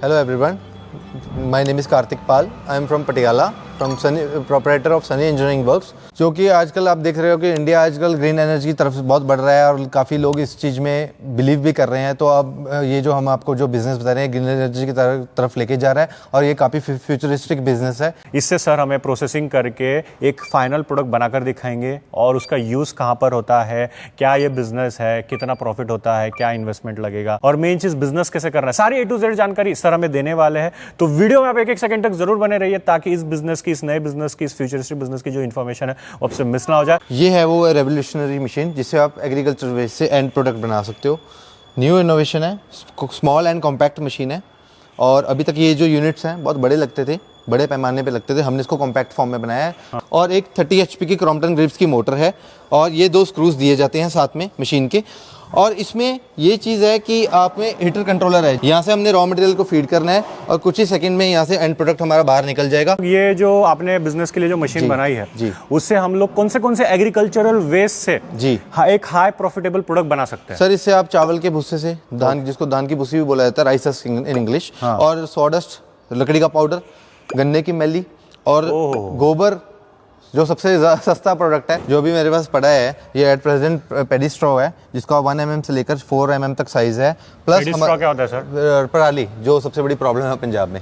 Hello everyone, my name is Karthik Pal. I am from Patiala, from Sunny, proprietor of Sunny Engineering Works. जो कि आजकल आप देख रहे हो कि इंडिया आजकल ग्रीन एनर्जी की तरफ बहुत बढ़ रहा है और काफ़ी लोग इस चीज़ में बिलीव भी कर रहे हैं। तो अब ये जो हम आपको जो बिज़नेस बता रहे हैं ग्रीन एनर्जी की तरफ लेके जा रहा है और ये काफ़ी फ्यूचरिस्टिक बिजनेस है। इससे सर हमें प्रोसेसिंग करके एक फाइनल प्रोडक्ट बनाकर दिखाएंगे और उसका यूज़ कहाँ पर होता है, क्या ये बिजनेस है, कितना प्रॉफिट होता है, क्या इन्वेस्टमेंट लगेगा और मेन चीज़ बिजनेस कैसे करना है, सारी A to Z जानकारी सर हमें देने वाले हैं। तो वीडियो में आप एक सेकंड तक जरूर बने रहिए ताकि इस बिजनेस की, इस नए बिजनेस की, इस फ्यूचरिस्टिक बिजनेस की जो इन्फॉर्मेशन है वो आपसे मिस ना हो जाए। ये है वो रेवोल्यूशनरी मशीन जिससे आप एग्रीकल्चर वेस्ट से एंड प्रोडक्ट बना सकते हो। न्यू इनोवेशन है, स्मॉल एंड कॉम्पैक्ट मशीन है और अभी तक ये जो यूनिट्स हैं बहुत बड़े लगते थे, बड़े पैमाने पे लगते थे। हमने इसको कॉम्पैक्ट फॉर्म में बनाया है और एक 30 HP की क्रॉम्पटन ग्रिप्स की मोटर है और ये 2 स्क्रूज दिए जाते हैं साथ में मशीन के। और इसमें ये चीज़ है कि आप में हीटर कंट्रोलर है, यहाँ से हमने रॉ मटेरियल को फीड करना है और कुछ ही सेकंड में यहाँ से एंड प्रोडक्ट हमारा बाहर निकल जाएगा। ये जो आपने बिजनेस के लिए जो मशीन बनाई है जी, उससे हम लोग कौन से एग्रीकल्चरल वेस्ट से जी एक हाई प्रॉफिटेबल प्रोडक्ट बना सकते हैं? सर इससे आप चावल के भूसे से, धान, जिसको धान की भूसी भी बोला जाता है, राइस हस्क इन इंग्लिश, और सॉडस्ट, लकड़ी का पाउडर, गन्ने की मैली और गोबर जो सबसे सस्ता प्रोडक्ट है जो भी मेरे पास पड़ा है, ये एट प्रेजेंट पेडी स्ट्रॉ है जिसका 1 mm से लेकर 4 mm तक साइज है। प्लस क्या होता है सर? पराली जो सबसे बड़ी प्रॉब्लम है पंजाब में।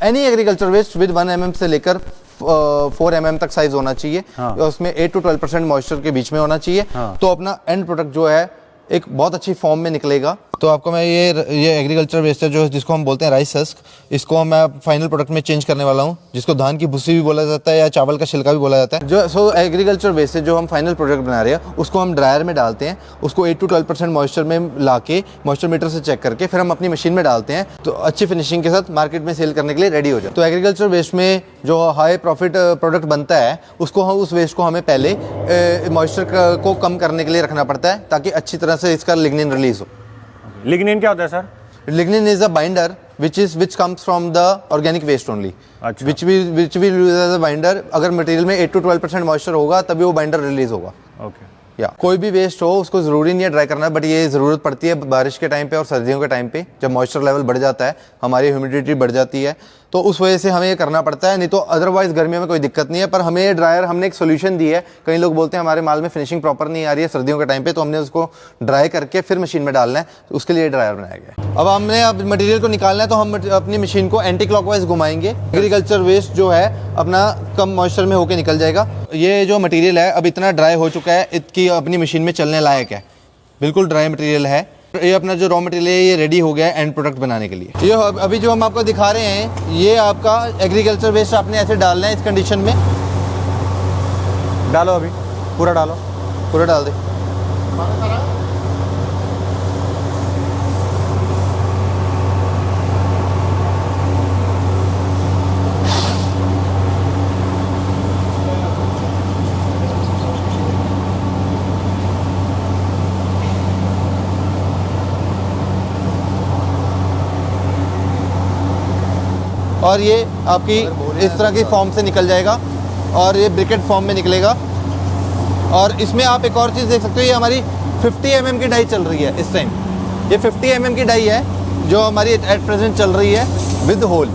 Any agriculture waste with 1 mm से लेकर 4 mm तक साइज होना चाहिए और उसमें 8 to 12% मॉइस्चर के बीच में होना चाहिए। तो अपना एंड प्रोडक्ट जो है एक बहुत अच्छी फॉर्म में निकलेगा। तो आपको मैं ये एग्रीकल्चर वेस्ट है जो जिसको हम बोलते हैं राइस हस्क, इसको मैं फाइनल प्रोडक्ट में चेंज करने वाला हूँ, जिसको धान की भूसी भी बोला जाता है या चावल का छिलका भी बोला जाता है। जो एग्रीकल्चर वेस्ट है जो हम फाइनल प्रोडक्ट बना रहे हैं उसको हम ड्रायर में डालते हैं, उसको 8 to 12% मॉइस्चर में ला के मॉइस्चर मीटर से चेक करके फिर हम अपनी मशीन में डालते हैं तो अच्छी फिनिशिंग के साथ मार्केट में सेल करने के लिए रेडी हो जाए। तो एग्रीकल्चर वेस्ट में जो हाई प्रॉफिट प्रोडक्ट बनता है उसको हम उस वेस्ट को हमें पहले मॉइस्चर को कम करने के लिए रखना पड़ता है ताकि अच्छी तरह से इसका लिग्निन रिलीज हो। लिग्निन क्या होता है sir? Lignin is a binder which comes from the organic waste only. अच्छा। which we use as a binder। अगर मटेरियल में 8 to 12% मॉइस्चर होगा तभी वो बाइंडर रिलीज होगा। ओके। या कोई भी वेस्ट हो उसको ज़रूरी नहीं है ड्राई करना, बट ये ज़रूरत पड़ती है बारिश के टाइम पे और सर्दियों के टाइम पे जब मॉइस्चर लेवल बढ़ जाता है, हमारी ह्यूमिडिटी बढ़ जाती है, तो उस वजह से हमें ये करना पड़ता है। नहीं तो अदरवाइज गर्मियों में कोई दिक्कत नहीं है। पर हमें ये ड्रायर, हमने एक सोल्यूशन दी है। कई लोग बोलते हैं हमारे माल में फिनिशिंग प्रॉपर नहीं आ रही है सर्दियों के टाइम पे, तो हमने उसको ड्राई करके फिर मशीन में डालना है, तो उसके लिए ड्रायर बनाया गया है। अब हमने मटीरियल को निकालना है तो हम अपनी मशीन को एंटी क्लॉकवाइज घुमाएंगे। एग्रीकल्चर वेस्ट जो है अपना कम मॉइस्चर में होकर निकल जाएगा। ये जो मटीरियल है अब इतना ड्राई हो चुका है इसकी अपनी मशीन में चलने लायक है, बिल्कुल ड्राई मटेरियल है। ये अपना जो रॉ मटेरियल है ये रेडी हो गया है एंड प्रोडक्ट बनाने के लिए। ये अभी जो हम आपको दिखा रहे हैं ये आपका एग्रीकल्चर वेस्ट आपने ऐसे डालना है इस कंडीशन में। डालो, अभी पूरा डालो, पूरा डाल दे। और ये आपकी इस तरह की फॉर्म से निकल जाएगा और ये ब्रिकेट फॉर्म में निकलेगा। और इसमें आप एक और चीज़ देख सकते हो, ये हमारी 50 mm की डाई चल रही है इस टाइम। ये 50 mm की डाई है जो हमारी एट प्रेजेंट चल रही है विद होल,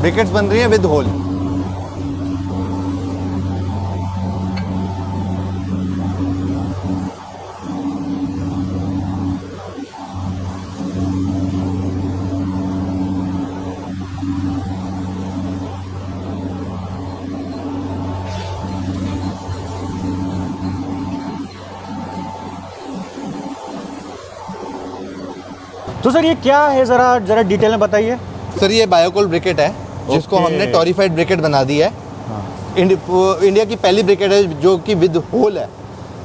ब्रिकेट्स बन रही है विद होल। तो सर ये क्या है, जरा डिटेल में बताइए। सर ये बायोकोल ब्रिकेट है जिसको हमने टॉरिफाइड ब्रिकेट बना दी है। इंडिया की पहली ब्रिकेट है जो कि विद होल है।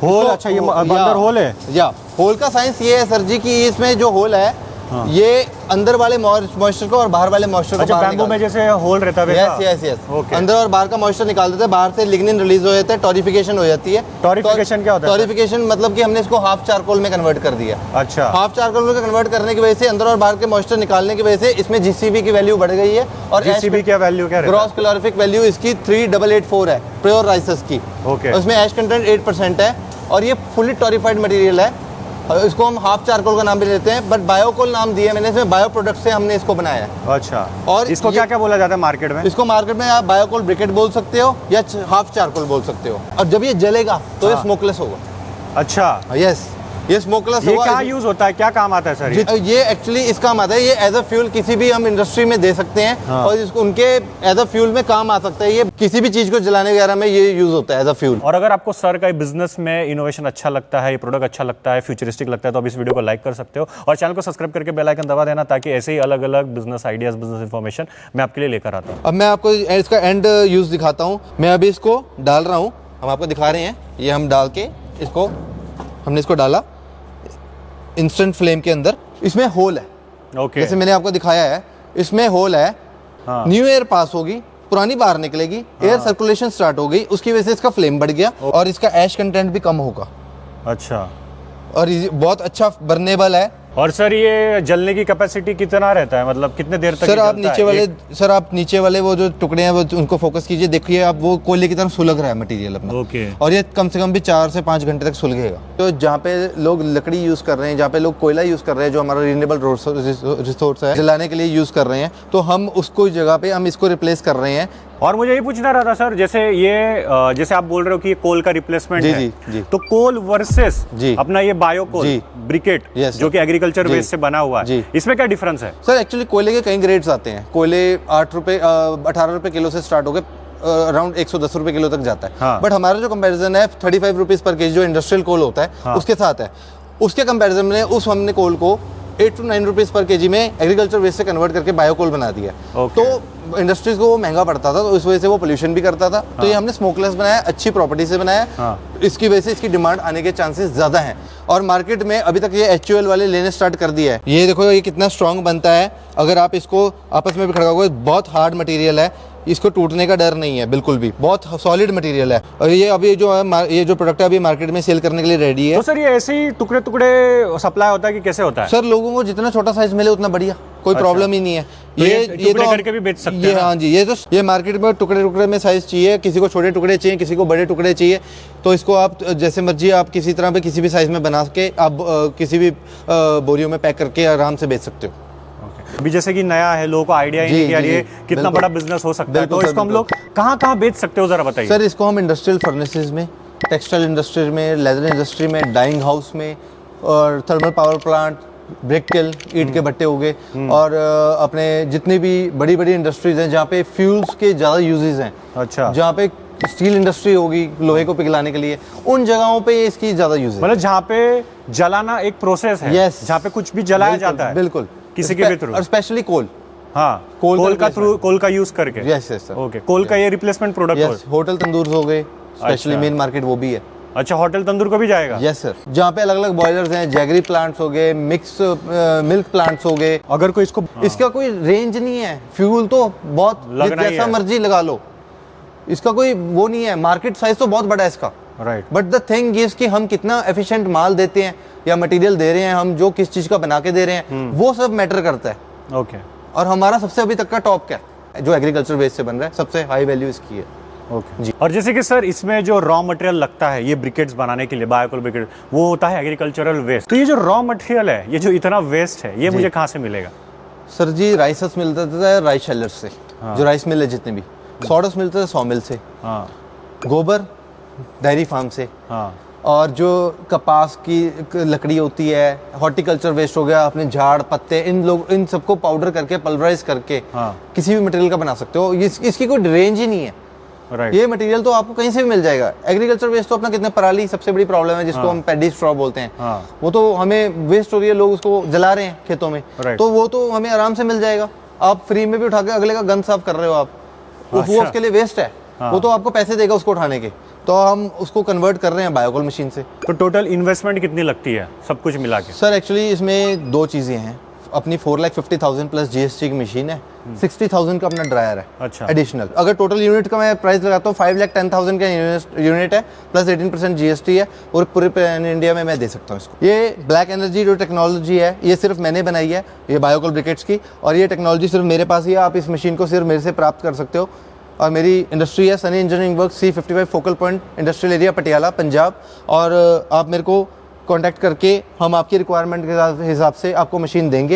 होल? अच्छा, ये अंदर होल है? या होल का साइंस ये है सर जी कि इसमें जो होल है ये अंदर वाले मॉइस्चर को और बाहर वाले मॉइस्चर को, अच्छा, बैम्बू में जैसे होल रहता है वैसा। यस, अंदर और बाहर का मॉइस्चर निकाल देते हैं, बाहर से लिग्निन रिलीज हो जाता है, टॉरिफिकेशन हो जाती है। टॉरिफिकेशन क्या होता है? टॉरिफिकेशन मतलब कि हमने इसको हाफ चारकोल में कन्वर्ट कर दिया। अच्छा। हाफ चारकोल में कन्वर्ट करने की वजह से अंदर और बाहर के मॉइस्चर निकालने की वजह से इसमें जीसीबी की वैल्यू बढ़ गई है। और जीसीबी क्या वैल्यू क्या है? ग्रॉस कैलोरीफिक वैल्यू इसकी 3884 है प्योर राइसेस की। ओके। उसमें ऐश कंटेंट 8% है और ये फुली टॉरिफाइड मटेरियल है। इसको हम हाफ चारकोल का नाम भी लेते हैं, बट बायोकोल नाम दिया है मैंने, इसमें बायो प्रोडक्ट से हमने इसको बनाया है। अच्छा, और इसको क्या क्या बोला जाता है मार्केट में? इसको मार्केट में आप बायोकोल ब्रिकेट बोल सकते हो या हाफ चारकोल बोल सकते हो। और जब ये जलेगा तो ये स्मोकलेस होगा। अच्छा, यस, ये स्मोकलेस ये होगा। क्या यूज होता है, क्या काम आता है सर? ये एक्चुअली इस काम आता है, ये एज अ फ्यूल किसी भी हम इंडस्ट्री में दे सकते हैं। और इसको उनके एज अ फ्यूल में काम आ सकता है। ये किसी भी चीज को जलाने वगैरह में ये यूज होता है एज अ फ्यूल। और अगर आपको सर का बिजनेस में इनोवेशन अच्छा लगता है, ये प्रोडक्ट अच्छा लगता है, फ्यूचरिस्टिक लगता है, तो आप इस वीडियो को लाइक कर सकते हो और चैनल को सब्सक्राइब करके बेल आइकन दबा देना, ताकि ऐसे ही अलग अलग बिजनेस आइडियाज, बिजनेस इंफॉर्मेशन मैं आपके लिए लेकर आता हूँ। अब मैं आपको इसका एंड यूज दिखाता हूँ। मैं अभी इसको डाल रहा हूँ, हम आपको दिखा रहे हैं। ये हम डाल के इसको, हमने इसको डाला इंस्टेंट फ्लेम के अंदर। इसमें होल है, ओके, जैसे मैंने आपको दिखाया है, इसमें होल है। न्यू एयर पास होगी, पुरानी बाहर निकलेगी, एयर सर्कुलेशन स्टार्ट हो गई, उसकी वजह से इसका फ्लेम बढ़ गया और इसका ऐश कंटेंट भी कम होगा। अच्छा, और ये बहुत अच्छा बर्नेबल है। और सर ये जलने की कैपेसिटी कितना रहता है, मतलब कितने देर तक? सर आप नीचे वाले वो जो टुकड़े हैं वो उनको फोकस कीजिए, देखिए आप वो कोयले की तरह सुलग रहा है मटेरियल अपना। ओके, और ये कम से कम भी 4 से 5 घंटे तक सुलगेगा। तो जहाँ पे लोग लकड़ी यूज कर रहे हैं, जहाँ पे लोग कोयला यूज कर रहे हैं, जो हमारा रिन्यूएबल रिसोर्स है, जलाने के लिए यूज कर रहे हैं, तो हम उसको जगह पे हम इसको रिप्लेस कर रहे हैं। और मुझे ये पूछना रहा था सर, जैसे आप बोल रहे हो कि ये कोल का रिप्लेसमेंट है, जी। तो कोल वर्सेस जी। अपना ये बायो कोल ब्रिकेट, Yes, जो कि एग्रीकल्चर वेस्ट से बना हुआ है, जी। इसमें क्या डिफरेंस है? सर एक्चुअली कोयले के कई ग्रेड्स आते हैं। कोयले 18 रुपए किलो से स्टार्ट हो गए, अराउंड 110 रुपए किलो तक जाता है। हाँ। बट हमारा जो कंपैरिजन है 35 रुपीज पर केजी जो इंडस्ट्रियल कोल होता है, उसके साथ है। उसके कंपैरिजन में हमने कोल को 8 to 9 रुपीज पर केजी में एग्रीकल्चर वेस्ट से कन्वर्ट करके बायोकोल बना दिया। तो इंडस्ट्रीज को वो महंगा पड़ता था, तो इस वजह से वो पोल्यूशन भी करता था। तो ये हमने स्मोकलेस बनाया, अच्छी प्रॉपर्टी से बनाया। इसकी वजह से इसकी डिमांड आने के चांसेस ज्यादा हैं। और मार्केट में अभी तक ये HUL वाले लेने स्टार्ट कर दिया है। ये देखो ये कितना स्ट्रॉन्ग बनता है। अगर आप इसको आपस में भी खड़काओगे, बहुत हार्ड मटेरियल है, इसको टूटने का डर नहीं है बिल्कुल भी, बहुत सॉलिड मटेरियल है। और ये अभी जो है, ये जो प्रोडक्ट है अभी मार्केट में सेल करने के लिए रेडी है। तो सर ये ऐसे ही टुकड़े टुकड़े सप्लाई होता है कि कैसे होता है? सर लोगों को जितना छोटा साइज मिले उतना बढ़िया, कोई प्रॉब्लम ही नहीं है। तो ये तो करके भी बेच सकते हैं। हाँ जी, ये मार्केट में टुकड़े टुकड़े में साइज चाहिए, किसी को छोटे टुकड़े चाहिए, किसी को बड़े टुकड़े चाहिए, तो इसको आप जैसे मर्जी आप किसी तरह पे किसी भी साइज में बना के आप किसी भी बोरियों में पैक करके आराम से बेच सकते हो। अभी जैसे कि नया है, लोगों को आइडिया ही नहीं कि यार ये कितना बड़ा बिजनेस हो सकता है, तो इसको हम लोग कहाँ बेच सकते हो, जरा बताइए सर। इसको हम इंडस्ट्रियल फर्नेसेस में, टेक्सटाइल इंडस्ट्री में, लेदर इंडस्ट्री में, डाइंग हाउस में, और थर्मल पावर प्लांट, ब्रिक किल, ईंट के भट्टे हो गए, और अपने जितनी भी बड़ी बड़ी इंडस्ट्रीज हैं जहाँ पे फ्यूल्स के ज़्यादा यूजेस हैं, अच्छा, जहाँ पे स्टील इंडस्ट्री होगी लोहे को पिघलाने के लिए, उन जगहों पे इसकी ज़्यादा यूज है। मतलब जहाँ पे जलाना एक प्रोसेस है, जहाँ पे कुछ भी जलाया जाता है, बिल्कुल किसी के भी थ्रू, और स्पेशली कोल। हाँ, कोल का यूज करके। Yes sir. ओके, कोल का ये रिप्लेसमेंट प्रोडक्ट हो। होटल तंदूर हो गए, स्पेशली मेन मार्केट वो भी है। अच्छा, होटल तंदूर को भी जाएगा? Yes sir. जहाँ पे अलग अलग बॉयलर्स हैं, जैगरी प्लांट्स हो गए, मिक्स मिल्क प्लांट्स हो गए। अगर कोई इसको इसका कोई रेंज नहीं है, फ्यूल तो बहुत जैसा मर्जी लगा लो, इसका कोई वो नहीं है। मार्केट साइज तो बहुत बड़ा है इसका, right. But the thing is कि हम कितना एफिशिएंट माल देते हैं या मटेरियल दे रहे हैं, हम जो किस चीज का बना के दे रहे हैं, वो सब मैटर करता है। ओके। और हमारा सबसे अभी तक का टॉप क्या है, जो एग्रीकल्चर वेस्ट से बन रहा है, सबसे हाई वैल्यू इसकी है। ओके जी। और जैसे कि सर इसमें जो रॉ मटेरियल लगता है ये ब्रिकेट्स बनाने के लिए, बायोकोल ब्रिकेट, वो होता है एग्रीकल्चरल वेस्ट। तो ये जो रॉ मटेरियल है, ये जो इतना वेस्ट है, ये मुझे कहाँ से मिलेगा? सर जी राइस मिलता था राइस शेलर्स से, जो राइस मिल है जितने भी, सॉडस मिलता था सॉ मिल से, गोबर डेयरी फार्म से, और जो कपास की लकड़ी होती है, हॉर्टिकल्चर वेस्ट हो गया, अपने झाड़ पत्ते, इन सबको पाउडर करके पल्वराइज करके किसी भी मटेरियल का बना सकते हो। इसकी कोई रेंज ही नहीं है। ये मटेरियल तो आपको कहीं से भी मिल जाएगा। एग्रीकल्चर वेस्ट तो अपना कितने, पराली सबसे बड़ी प्रॉब्लम है, जिसको हम पैडी स्ट्रॉ बोलते हैं, वो तो हमें वेस्ट हो रही है, लोग उसको जला रहे हैं खेतों में, तो वो तो हमें आराम से मिल जाएगा। आप फ्री में भी उठा के अगले का गन साफ कर रहे हो आप, वो उसके लिए वेस्ट है, वो तो आपको पैसे देगा उसको उठाने के, तो हम उसको कन्वर्ट कर रहे हैं बायोकोल मशीन से। तो टोटल इन्वेस्टमेंट कितनी लगती है सब कुछ मिला के? सर एक्चुअली इसमें दो चीज़ें हैं। अपनी 4,50,000 प्लस GST की मशीन है, 60,000 का अपना ड्रायर है। अच्छा। एडिशनल अगर टोटल यूनिट का मैं प्राइस लगाता हूँ 5,10,000 का यूनिट है, प्लस 18% GST है, और पूरे पैन इंडिया में मैं दे सकता हूँ इसको। ये ब्लैक एनर्जी जो टेक्नोलॉजी है, ये सिर्फ मैंने बनाई है, ये बायोकोल ब्रिकेट्स की, और ये टेक्नोलॉजी सिर्फ मेरे पास ही है। आप इस मशीन को सिर्फ मेरे से प्राप्त कर सकते हो। और मेरी इंडस्ट्री है Sunny engineering work, C55 focal point industrial area, Patiala, Punjab. और आप मेरे को कांटेक्ट करके हम आपकी रिक्वायरमेंट के हिसाब से आपको मशीन देंगे